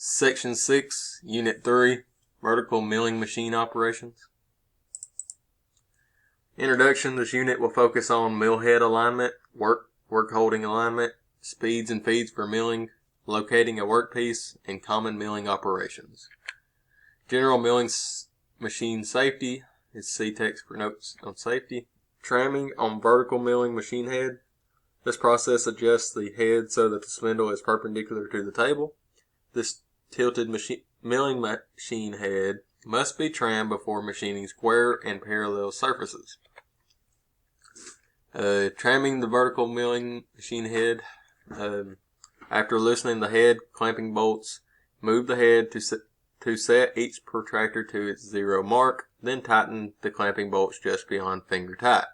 Section 6, Unit 3, Vertical Milling Machine Operations. Introduction. This unit will focus on mill head alignment, work holding alignment, speeds and feeds for milling, locating a workpiece, and common milling operations. General milling machine safety is see text for notes on safety. Tramming on vertical milling machine head. This process adjusts the head so that the spindle is perpendicular to the table. This tilted milling machine head must be trammed before machining square and parallel surfaces. Tramming the vertical milling machine head. After loosening the head clamping bolts, move the head to set each protractor to its 0 mark, then tighten the clamping bolts just beyond finger tight.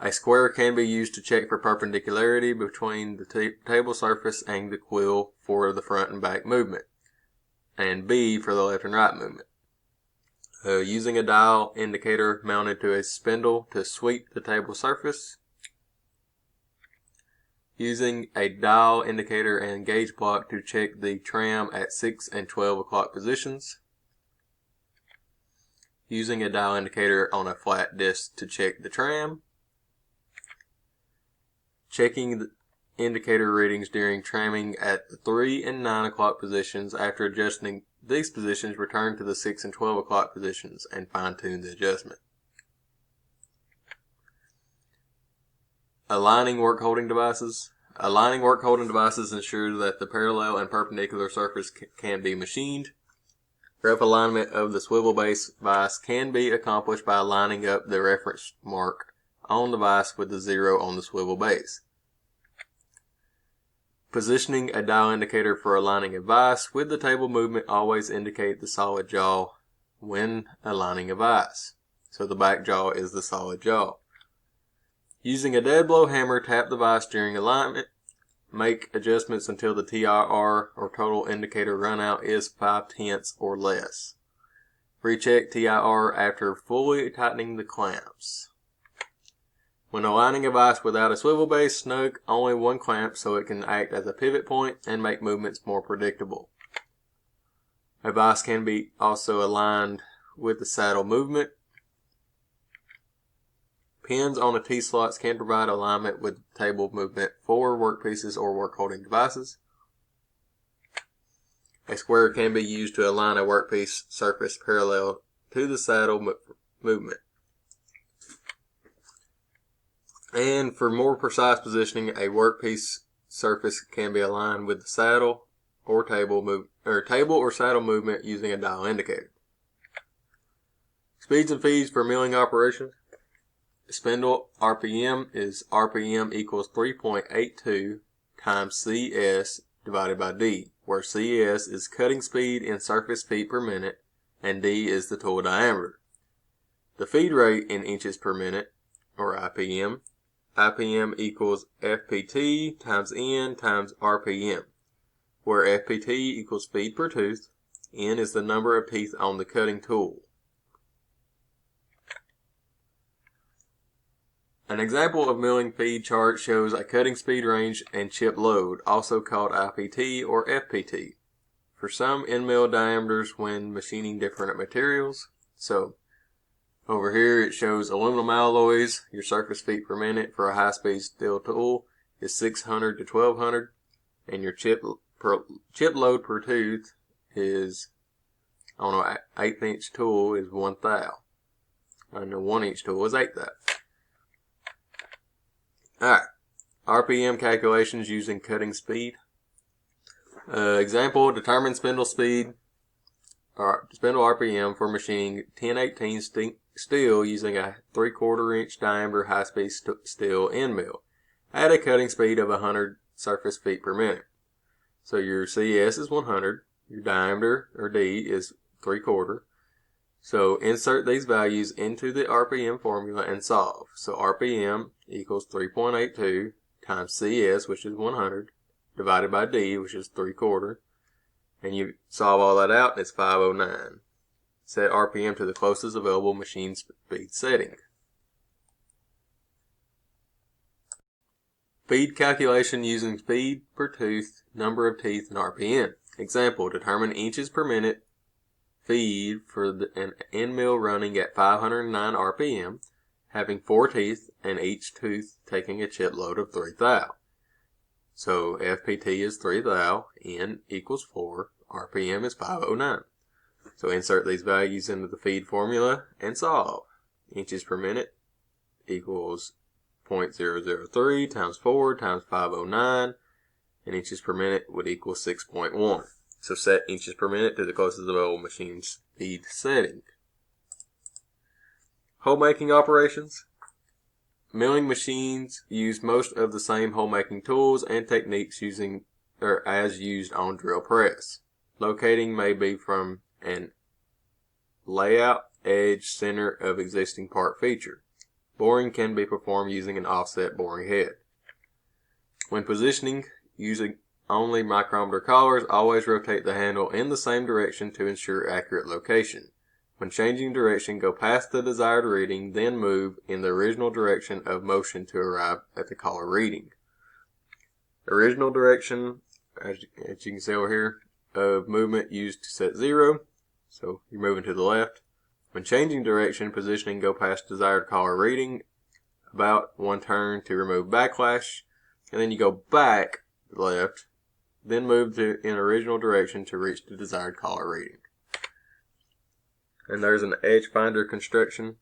A square can be used to check for perpendicularity between the table surface and the quill for the front and back movement, and B for the left and right movement. Using a dial indicator mounted to a spindle to sweep the table surface. Using a dial indicator and gauge block to check the tram at 6 and 12 o'clock positions. Using a dial indicator on a flat disc to check the tram. Checking the indicator readings during tramming at the 3 and 9 o'clock positions. After adjusting these positions, return to the 6 and 12 o'clock positions and fine-tune the adjustment. Aligning work holding devices. Aligning work holding devices ensures that the parallel and perpendicular surface can be machined. Rough alignment of the swivel base vise can be accomplished by lining up the reference mark on the vise with the 0 on the swivel base. Positioning a dial indicator for aligning a vise with the table movement always indicate the solid jaw when aligning a vise. So the back jaw is the solid jaw. Using a dead blow hammer, tap the vise during alignment. Make adjustments until the TIR or total indicator runout is 5/10 or less. Recheck TIR after fully tightening the clamps. When aligning a vise without a swivel base, snug only one clamp so it can act as a pivot point and make movements more predictable. A vise can be also aligned with the saddle movement. Pins on the T-slots can provide alignment with table movement for workpieces or work holding devices. A square can be used to align a workpiece surface parallel to the saddle movement. And for more precise positioning, a workpiece surface can be aligned with the saddle or table or saddle movement using a dial indicator. Speeds and feeds for milling operations. Spindle RPM is RPM equals 3.82 times CS divided by D, where CS is cutting speed in surface feet per minute and D is the tool diameter. The feed rate in inches per minute, or IPM. IPM equals FPT times N times RPM, where FPT equals feet per tooth, N is the number of teeth on the cutting tool. An example of milling feed chart shows a cutting speed range and chip load, also called IPT or FPT, for some end mill diameters when machining different materials. So over here it shows aluminum alloys, your surface feet per minute for a high-speed steel tool is 600 to 1200, and your chip load per tooth is, on an 1/8 inch tool is 1,000, and a 1 inch tool is 8,000. Alright, RPM calculations using cutting speed. Example, determine spindle speed, or spindle RPM for machining 1018 steel using a 3/4 inch diameter high-speed steel end mill at a cutting speed of 100 surface feet per minute. So your CS is 100, your diameter, or D, is 3/4. So insert these values into the RPM formula and solve. So RPM equals 3.82 times CS, which is 100, divided by D, which is 3/4. And you solve all that out, and it's 509. Set RPM to the closest available machine speed setting. Feed calculation using speed per tooth, number of teeth, and RPM. Example, determine inches per minute feed for an end mill running at 509 RPM, having 4 teeth, and each tooth taking a chip load of 3 thou. So FPT is 3 thou, N equals 4, RPM is 509. So insert these values into the feed formula and solve. Inches per minute equals 0.003 times 4 times 509, and inches per minute would equal 6.1. So set inches per minute to the closest available machine speed setting. Hole making operations. Milling machines use most of the same hole making tools and techniques as used on drill press. Locating may be from an layout, edge, center of existing part feature. Boring can be performed using an offset boring head. When positioning, using only micrometer collars, always rotate the handle in the same direction to ensure accurate location. When changing direction, go past the desired reading, then move in the original direction of motion to arrive at the collar reading. Original direction, as you can see over here, of movement used to set 0. So you're moving to the left. When changing direction, positioning, go past desired collar reading about 1 turn to remove backlash, and then you go back left, then move in original direction to reach the desired collar reading. And there's an edge finder construction.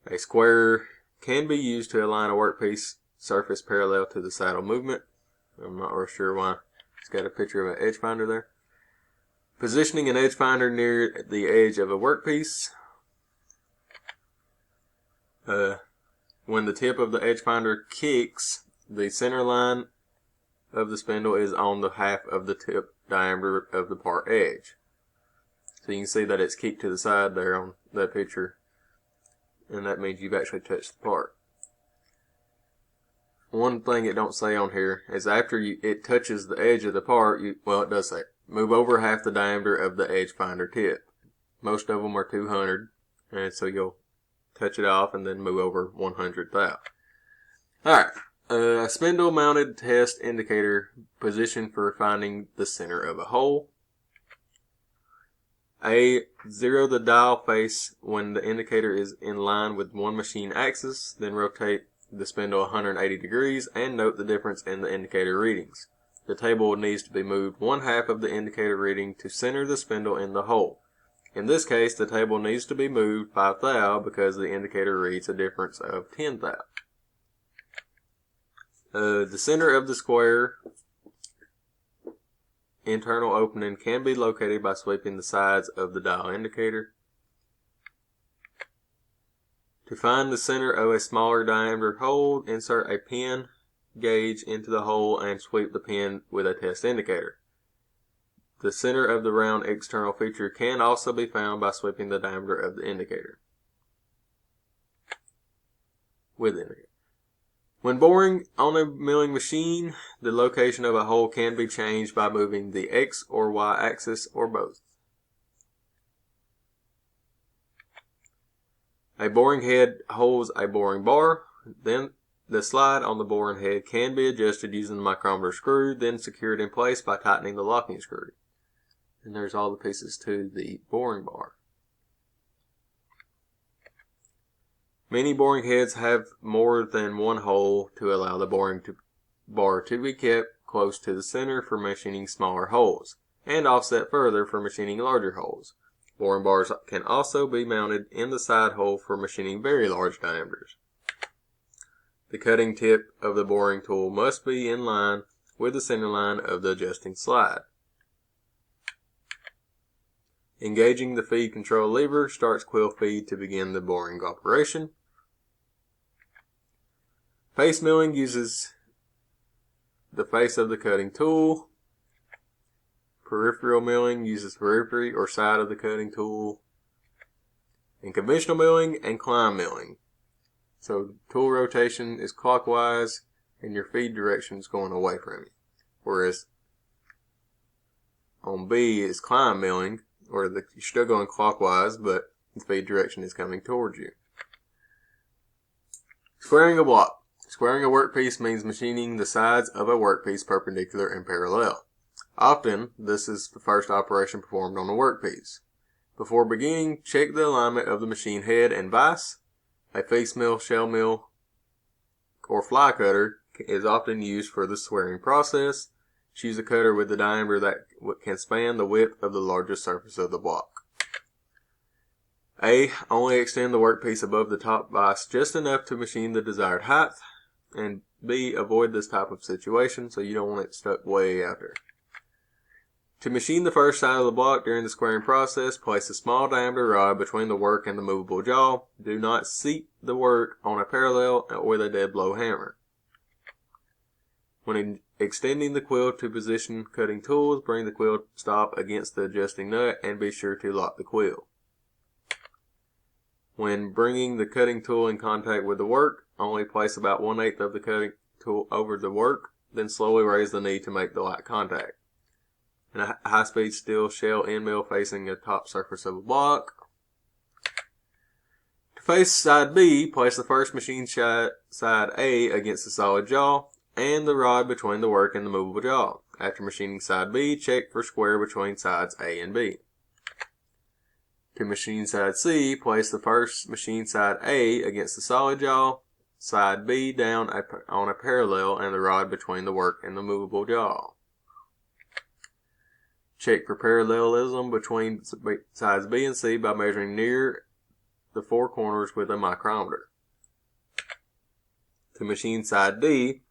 A square can be used to align a workpiece surface parallel to the saddle movement. I'm not real sure why it's got a picture of an edge finder there. Positioning an edge finder near the edge of a workpiece. When the tip of the edge finder kicks, the center line of the spindle is on the half of the tip diameter of the part edge. So you can see that it's kicked to the side there on that picture, and that means you've actually touched the part. One thing it don't say on here is after it touches the edge of the part, well, it does say move over half the diameter of the edge finder tip. Most of them are 200, and so you'll touch it off and then move over 100 thou. Alright, a spindle mounted test indicator position for finding the center of a hole. Zero the dial face when the indicator is in line with one machine axis, then rotate the spindle 180 degrees and note the difference in the indicator readings. The table needs to be moved 1/2 of the indicator reading to center the spindle in the hole. In this case, the table needs to be moved 5 thou because the indicator reads a difference of 10 thou. The center of the square internal opening can be located by sweeping the sides of the dial indicator. To find the center of a smaller diameter hole, insert a pin gauge into the hole and sweep the pin with a test indicator. The center of the round external feature can also be found by sweeping the diameter of the indicator with the indicator. When boring on a milling machine, the location of a hole can be changed by moving the X or Y axis or both. A boring head holds a boring bar. Then the slide on the boring head can be adjusted using the micrometer screw, then secured in place by tightening the locking screw. And there's all the pieces to the boring bar. Many boring heads have more than one hole to allow the boring bar to be kept close to the center for machining smaller holes, and offset further for machining larger holes. Boring bars can also be mounted in the side hole for machining very large diameters. The cutting tip of the boring tool must be in line with the center line of the adjusting slide. Engaging the feed control lever starts quill feed to begin the boring operation. Face milling uses the face of the cutting tool. Peripheral milling uses periphery or side of the cutting tool. And conventional milling and climb milling. So tool rotation is clockwise and your feed direction is going away from you. Whereas on B is climb milling, or you're still going clockwise, but the feed direction is coming towards you. Squaring a block. Squaring a workpiece means machining the sides of a workpiece perpendicular and parallel. Often, this is the first operation performed on a workpiece. Before beginning, check the alignment of the machine head and vise. A face mill, shell mill, or fly cutter is often used for the squaring process. Choose a cutter with a diameter that can span the width of the largest surface of the block. A. Only extend the workpiece above the top vise just enough to machine the desired height. And B. Avoid this type of situation, so you don't want it stuck way out there. To machine the first side of the block during the squaring process, place a small diameter rod between the work and the movable jaw. Do not seat the work on a parallel or with a dead blow hammer. When extending the quill to position cutting tools, bring the quill stop against the adjusting nut and be sure to lock the quill. When bringing the cutting tool in contact with the work, only place about 1/8 of the cutting tool over the work, then slowly raise the knee to make the light contact. And a high-speed steel shell end mill facing the top surface of a block. To face side B, place the first machine side A against the solid jaw and the rod between the work and the movable jaw. After machining side B, check for square between sides A and B. To machine side C, place the first machine side A against the solid jaw, side B down on a parallel, and the rod between the work and the movable jaw. Check for parallelism between sides B and C by measuring near the four corners with a micrometer. To machine side D,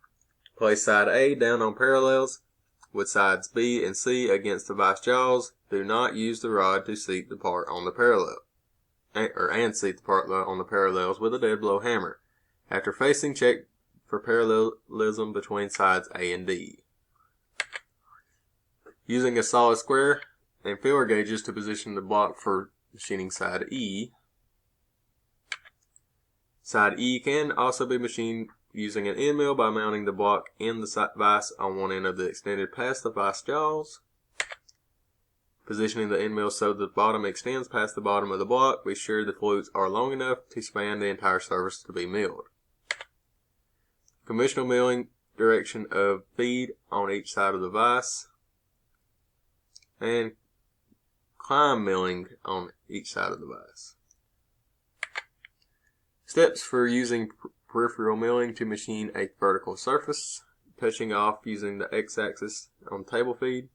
place side A down on parallels with sides B and C against the vise jaws. Do not use the rod to seat the part on the parallel, and seat the part on the parallels with a dead blow hammer. After facing, check for parallelism between sides A and D. Using a solid square and feeler gauges to position the block for machining side E. Side E can also be machined using an end mill by mounting the block in the vise on one end of the extended past the vise jaws. Positioning the end mill so the bottom extends past the bottom of the block. Be sure the flutes are long enough to span the entire surface to be milled. Conventional milling direction of feed on each side of the vise. And climb milling on each side of the vise. Steps for using peripheral milling to machine a vertical surface. Touching off using the x-axis on table feed,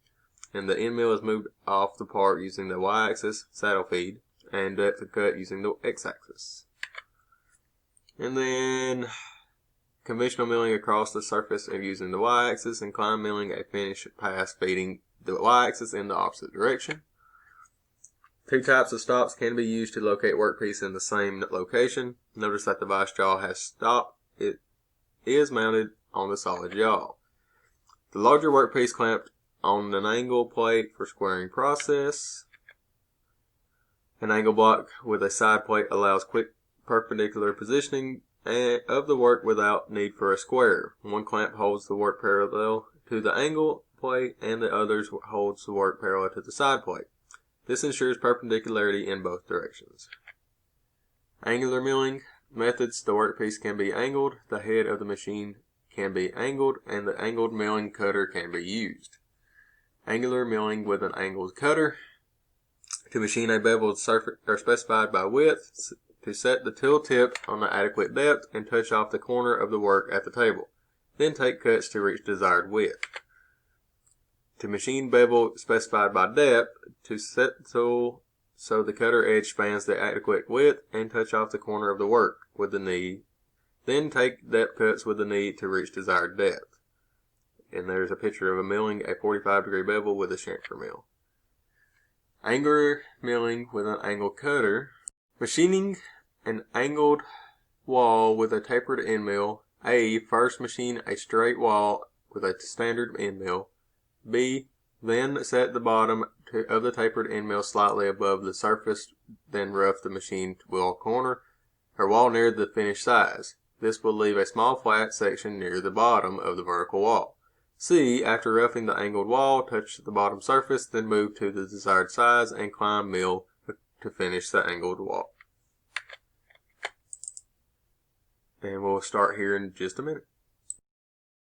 and the end mill is moved off the part using the y-axis, saddle feed, and depth of cut using the x-axis. And then conventional milling across the surface of using the y-axis, and climb milling a finish pass feeding the y-axis in the opposite direction. Two types of stops can be used to locate workpiece in the same location. Notice that the vise jaw has stopped. It is mounted on the solid jaw. The larger workpiece clamped on an angle plate for squaring process. An angle block with a side plate allows quick perpendicular positioning of the work without need for a square. One clamp holds the work parallel to the angle plate and the other holds the work parallel to the side plate. This ensures perpendicularity in both directions. Angular milling methods. The workpiece can be angled, the head of the machine can be angled, and the angled milling cutter can be used. Angular milling with an angled cutter. To machine a beveled surface are specified by width. To set the tool tip on the adequate depth and touch off the corner of the work at the table. Then take cuts to reach desired width. To machine bevel specified by depth, to set the tool so the cutter edge spans the adequate width and touch off the corner of the work with the knee. Then take depth cuts with the knee to reach desired depth. And there's a picture of a milling a 45-degree bevel with a chamfer mill. Angular milling with an angle cutter. Machining an angled wall with a tapered end mill. A. First machine a straight wall with a standard end mill. B. Then set the bottom of the tapered end mill slightly above the surface, then rough the machine wall near the finished size. This will leave a small flat section near the bottom of the vertical wall. C. After roughing the angled wall, touch the bottom surface, then move to the desired size and climb mill to finish the angled wall. And we'll start here in just a minute.